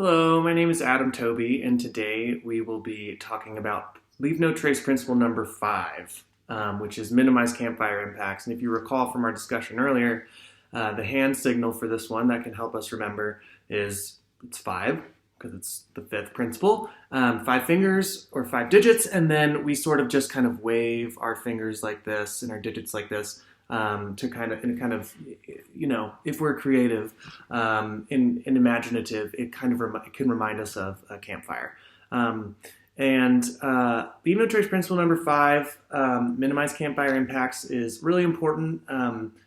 Hello, my name is Adam Toby, and today we will be talking about Leave No Trace principle number 5, which is minimize campfire impacts. And if you recall from our discussion earlier, the hand signal for this one that can help us remember is it's 5, because it's the 5th principle. 5 fingers or 5 digits, and then we sort of just kind of wave our fingers like this and our digits like this to kind of, if we're creative and imaginative, it can remind us of a campfire. Leave No Trace principle number 5, minimize campfire impacts, is really important.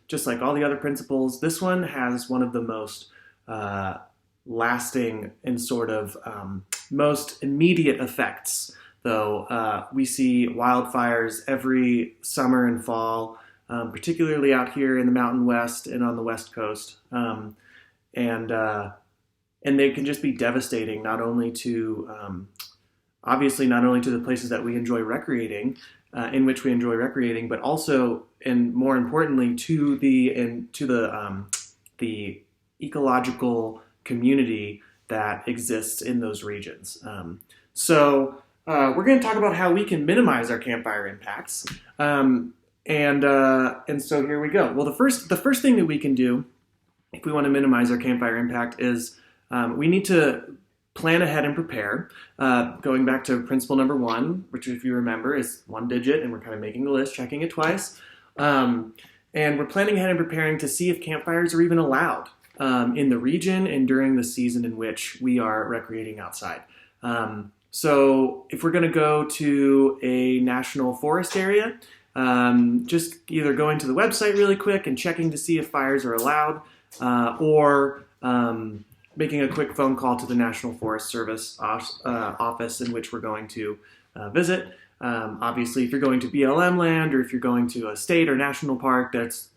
Just like all the other principles, this one has one of the most lasting and sort of most immediate effects. Though we see wildfires every summer and fall, particularly out here in the Mountain West and on the West Coast, and they can just be devastating. Not only to obviously not only to the places that we enjoy recreating, in which we enjoy recreating, but also and more importantly to the ecological community that exists in those regions. So we're going to talk about how we can minimize our campfire impacts. And so here we go. Well, the first thing that we can do if we want to minimize our campfire impact is we need to plan ahead and prepare. Going back to principle number 1, which if you remember is 1 digit, and we're kind of making the list, checking it twice. And we're planning ahead and preparing to see if campfires are even allowed in the region and during the season in which we are recreating outside. So if we're going to go to a national forest area, just either going to the website really quick and checking to see if fires are allowed, or making a quick phone call to the National Forest Service office in which we're going to visit. Obviously, if you're going to BLM land or if you're going to a state or national park, that's,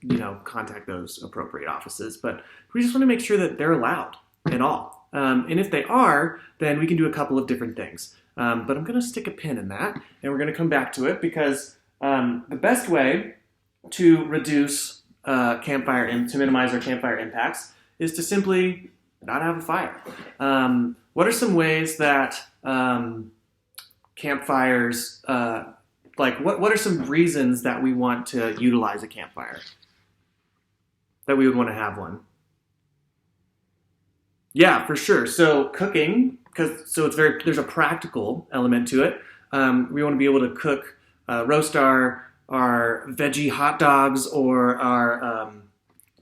contact those appropriate offices. But we just want to make sure that they're allowed at all. And if they are, then we can do a couple of different things. But I'm going to stick a pin in that, and we're going to come back to it because the best way to reduce to minimize our campfire impacts is to simply not have a fire. What are some ways that campfires, what are some reasons that we want to utilize a campfire? That we would want to have one? Yeah, for sure. So cooking, there's a practical element to it. We want to be able to cook, roast our veggie hot dogs or our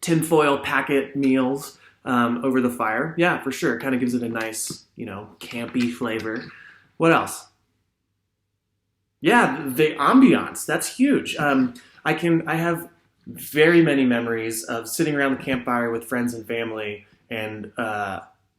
tinfoil packet meals over the fire. Yeah, for sure. It kind of gives it a nice, campy flavor. What else? Yeah, the ambiance. That's huge. I have very many memories of sitting around the campfire with friends and family, and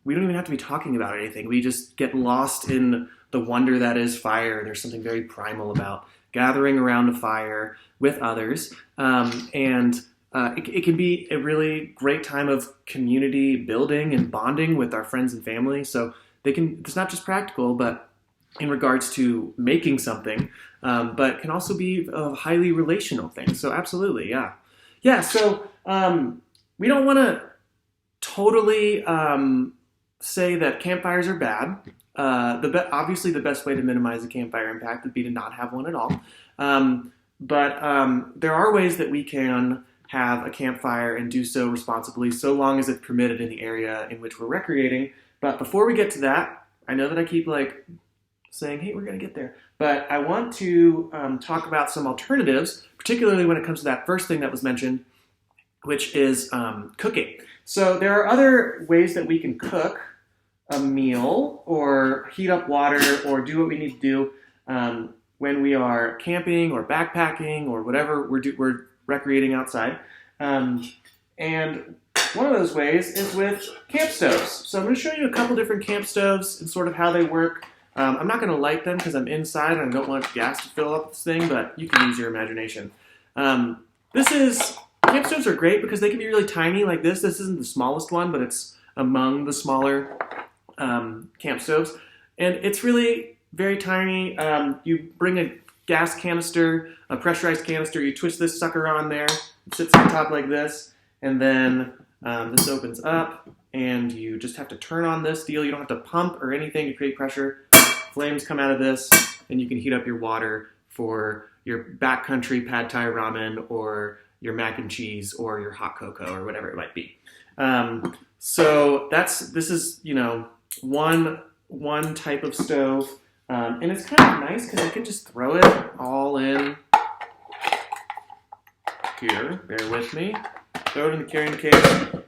we don't even have to be talking about anything. We just get lost in the wonder that is fire. There's something very primal about gathering around a fire with others, and it can be a really great time of community building and bonding with our friends and family. So it's not just practical, but in regards to making something, but can also be a highly relational thing. So absolutely, yeah. Yeah, so we don't want to totally say that campfires are bad. Obviously, the best way to minimize a campfire impact would be to not have one at all. But there are ways that we can have a campfire and do so responsibly, so long as it's permitted in the area in which we're recreating. But before we get to that, I know that I keep saying, hey, we're going to get there. But I want to talk about some alternatives, particularly when it comes to that first thing that was mentioned, which is cooking. So there are other ways that we can cook a meal or heat up water or do what we need to do when we are camping or backpacking or whatever we're recreating outside. And one of those ways is with camp stoves. So I'm going to show you a couple different camp stoves and sort of how they work. I'm not going to light them because I'm inside and I don't want gas to fill up this thing, but you can use your imagination. Camp stoves are great because they can be really tiny like this. This isn't the smallest one, but it's among the smaller camp stoves. And it's really very tiny. You bring a gas canister, a pressurized canister, you twist this sucker on there, it sits on top like this, and then this opens up, and you just have to turn on this deal. You don't have to pump or anything to create pressure. Flames come out of this, and you can heat up your water for your backcountry pad thai ramen, or your mac and cheese, or your hot cocoa, or whatever it might be. So this is, you know, one type of stove, and it's kind of nice because I can just throw it all in here. Bear with me. Throw it in the carrying case.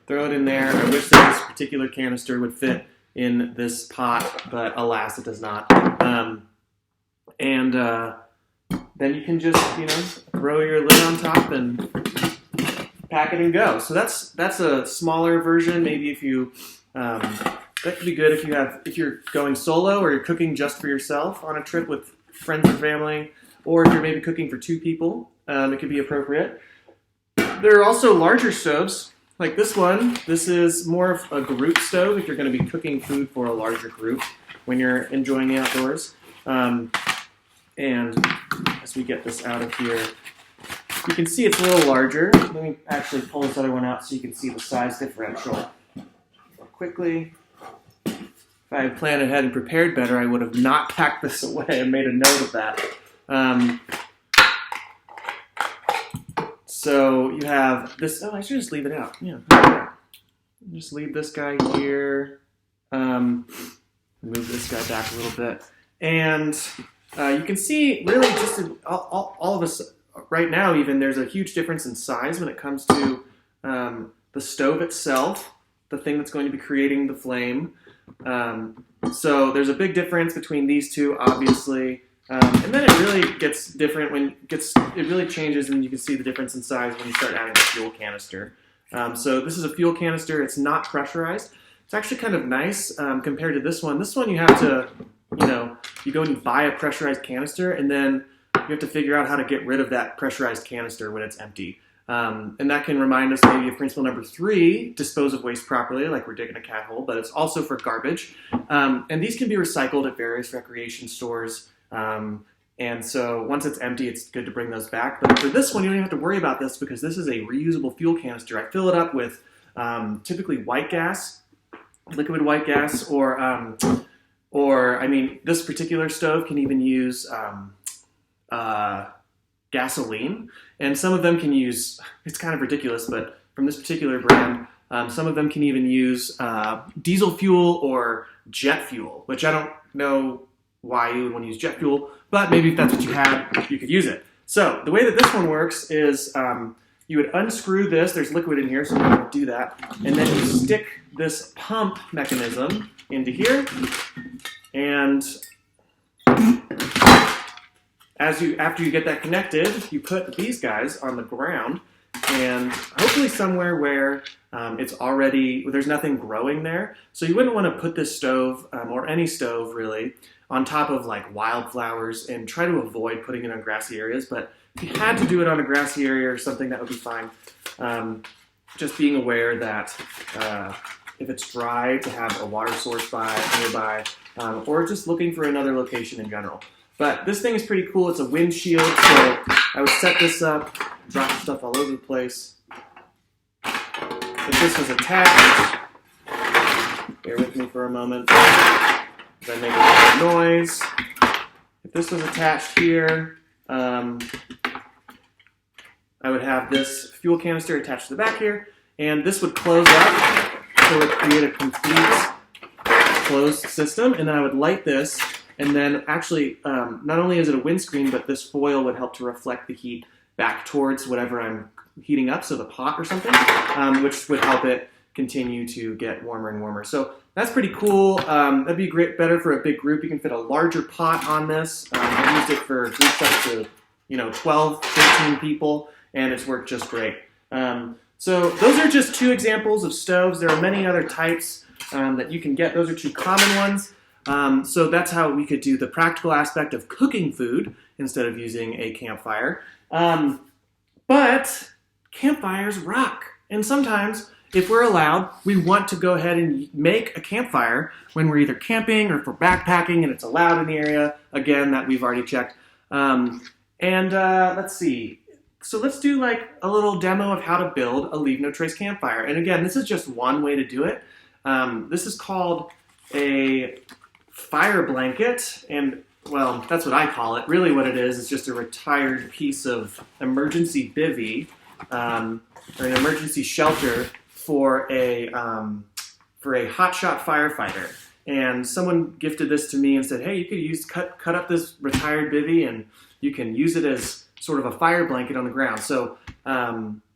Throw it in there. I wish that this particular canister would fit in this pot, but alas, it does not. Then you can just, you know, throw your lid on top and pack it and go. So that's a smaller version. Maybe if you that could be good if you're going solo, or you're cooking just for yourself on a trip with friends or family, or if you're maybe cooking for 2 people, it could be appropriate. There are also larger stoves, like this one. This is more of a group stove if you're going to be cooking food for a larger group when you're enjoying the outdoors. And as we get this out of here, you can see it's a little larger. Let me actually pull this other one out so you can see the size differential quickly. If I had planned ahead and prepared better, I would have not packed this away and made a note of that. So you have this. Oh, I should just leave it out. Yeah. Just leave this guy here. Move this guy back a little bit. And you can see really just all of us right now, even, there's a huge difference in size when it comes to the stove itself, the thing that's going to be creating the flame. So there's a big difference between these two, obviously. And then it really gets different it really changes when you can see the difference in size when you start adding the fuel canister. So this is a fuel canister. It's not pressurized. It's actually kind of nice compared to this one. This one you have to, you go and you buy a pressurized canister, and then you have to figure out how to get rid of that pressurized canister when it's empty. And that can remind us maybe of principle number 3, dispose of waste properly, like we're digging a cat hole, but it's also for garbage. And these can be recycled at various recreation stores. And so once it's empty, it's good to bring those back. But for this one, you don't even have to worry about this because this is a reusable fuel canister. I fill it up with typically white gas, liquid white gas, or I mean, this particular stove can even use gasoline. And some of them can use, it's kind of ridiculous, but from this particular brand, some of them can even use diesel fuel or jet fuel, which I don't know why you would want to use jet fuel, but maybe if that's what you had, you could use it. So the way that this one works is you would unscrew this. There's liquid in here, so I'm going to do that. And then you stick this pump mechanism into here. And after you get that connected, you put these guys on the ground, and hopefully somewhere where there's nothing growing there. So you wouldn't want to put this stove, or any stove really, on top of like wildflowers, and try to avoid putting it on grassy areas. But if you had to do it on a grassy area or something, that would be fine. Just being aware that if it's dry, to have a water source nearby, or just looking for another location in general. But this thing is pretty cool. It's a windshield, so I would set this up, drop stuff all over the place. If this was attached, bear with me for a moment, I make a lot of noise. If this was attached here, I would have this fuel canister attached to the back here, and this would close up, so it would create a complete closed system, and then I would light this, and then actually, not only is it a windscreen, but this foil would help to reflect the heat back towards whatever I'm heating up, so the pot or something, which would help it continue to get warmer and warmer. So that's pretty cool. That'd be better for a big group. You can fit a larger pot on this. I've used it for groups up to 12, 13 people, and it's worked just great. So those are just 2 examples of stoves. There are many other types that you can get. Those are 2 common ones. So that's how we could do the practical aspect of cooking food instead of using a campfire. But campfires rock. And sometimes, if we're allowed, we want to go ahead and make a campfire when we're either camping or for backpacking and it's allowed in the area. Again, that we've already checked. Let's see. So let's do like a little demo of how to build a Leave No Trace campfire. And again, this is just one way to do it. This is called a fire blanket, and well, that's what I call it. Really what it is just a retired piece of emergency bivvy, or an emergency shelter for a hotshot firefighter. And someone gifted this to me and said, hey, you could cut up this retired bivvy and you can use it as sort of a fire blanket on the ground. So,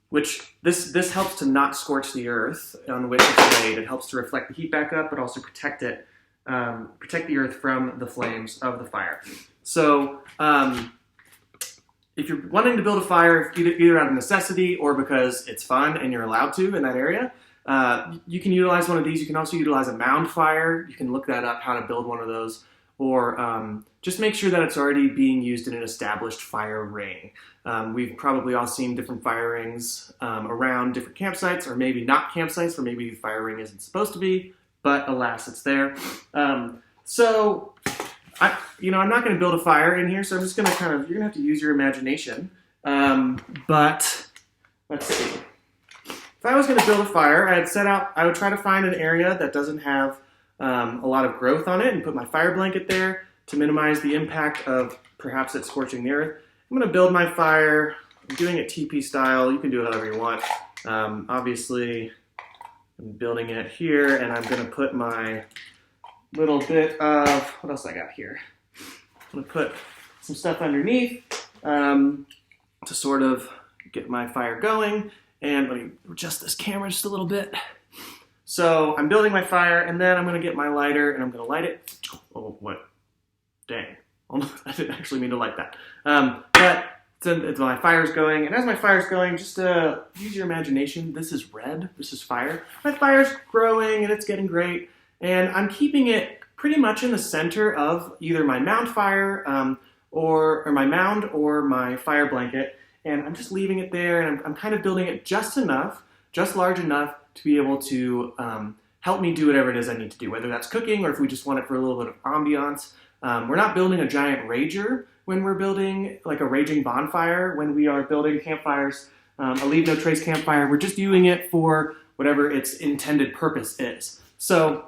which this helps to not scorch the earth on which it's laid. It helps to reflect the heat back up, but also protect the earth from the flames of the fire. So, if you're wanting to build a fire, either out of necessity or because it's fun and you're allowed to in that area, you can utilize one of these. You can also utilize a mound fire. You can look that up, how to build one of those, or just make sure that it's already being used in an established fire ring. We've probably all seen different fire rings around different campsites, or maybe not campsites, where maybe the fire ring isn't supposed to be, but alas, it's there. So I'm not going to build a fire in here, so I'm just going to you're going to have to use your imagination. But let's see. If I was going to build a fire, I would try to find an area that doesn't have a lot of growth on it and put my fire blanket there to minimize the impact of perhaps it scorching the earth. I'm going to build my fire. I'm doing it TP style. You can do it however you want. Obviously, I'm building it here, and I'm going to put my little bit of, what else I got here? I'm going to put some stuff underneath to sort of get my fire going. And let me adjust this camera just a little bit. So I'm building my fire, and then I'm going to get my lighter, and I'm going to light it. Oh, what? Dang. I didn't actually mean to light that. But my fire's going, and as my fire's going, just use your imagination. This is red. This is fire. My fire's growing, and it's getting great. And I'm keeping it pretty much in the center of either my mound fire or my mound or my fire blanket. And I'm just leaving it there, and I'm kind of building it just large enough to be able to help me do whatever it is I need to do, whether that's cooking or if we just want it for a little bit of ambiance. We're not building a giant rager when we're building like a raging bonfire. When we are building campfires, a leave no trace campfire, we're just using it for whatever its intended purpose is. So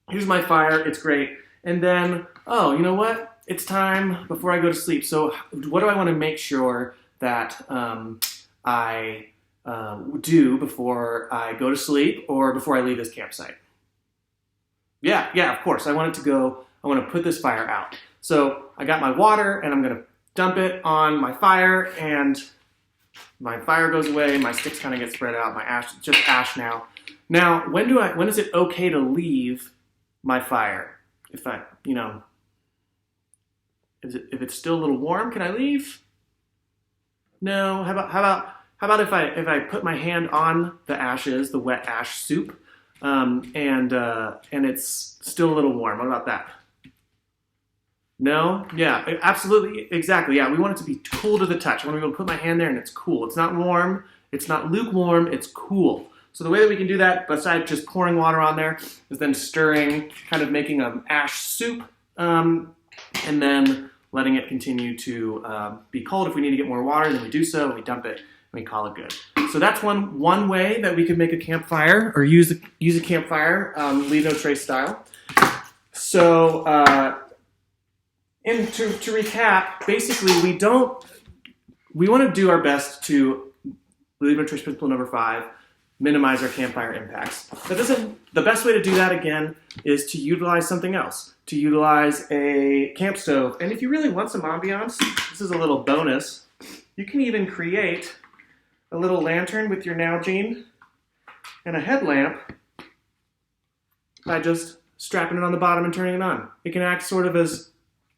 here's my fire, it's great. And then, oh, you know what? It's time before I go to sleep. So what do I want to make sure that I do before I go to sleep or before I leave this campsite? Yeah, of course. I want to put this fire out. So I got my water, and I'm going to dump it on my fire, and my fire goes away, my sticks kind of get spread out, my ash, just ash now. Now, when is it okay to leave my fire? If it's still a little warm, can I leave? No. How about if I put my hand on the ashes, the wet ash soup, and it's still a little warm? What about that? No? Yeah, absolutely, exactly. Yeah, we want it to be cool to the touch. I want to be able to put my hand there and it's cool. It's not warm. It's not lukewarm. It's cool. So the way that we can do that, besides just pouring water on there, is then stirring, kind of making an ash soup, and then letting it continue to be cold. If we need to get more water, then we do so, and we dump it, and we call it good. So that's one way that we can make a campfire, or use a campfire, leave no trace style. So, and to recap, basically we want to do our best to, leave no trace principle number 5, minimize our campfire impacts. The best way to do that, again, is to utilize something else. To utilize a camp stove. And if you really want some ambiance, this is a little bonus. You can even create a little lantern with your Nalgene and a headlamp by just strapping it on the bottom and turning it on. It can act sort of as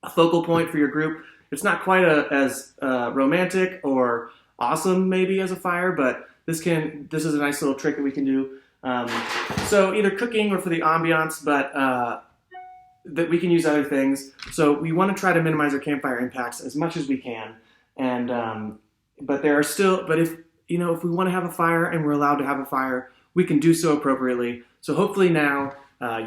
a focal point for your group. It's not quite as romantic or awesome maybe as a fire, but this is a nice little trick that we can do. So either cooking or for the ambiance, but that we can use other things. So we want to try to minimize our campfire impacts as much as we can. And but if we want to have a fire and we're allowed to have a fire, we can do so appropriately. So hopefully now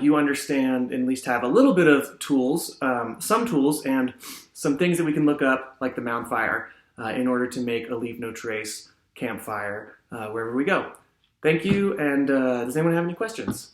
you understand and at least have a little bit of tools, some tools and some things that we can look up, like the mound fire, in order to make a leave no trace campfire wherever we go. Thank you, and does anyone have any questions?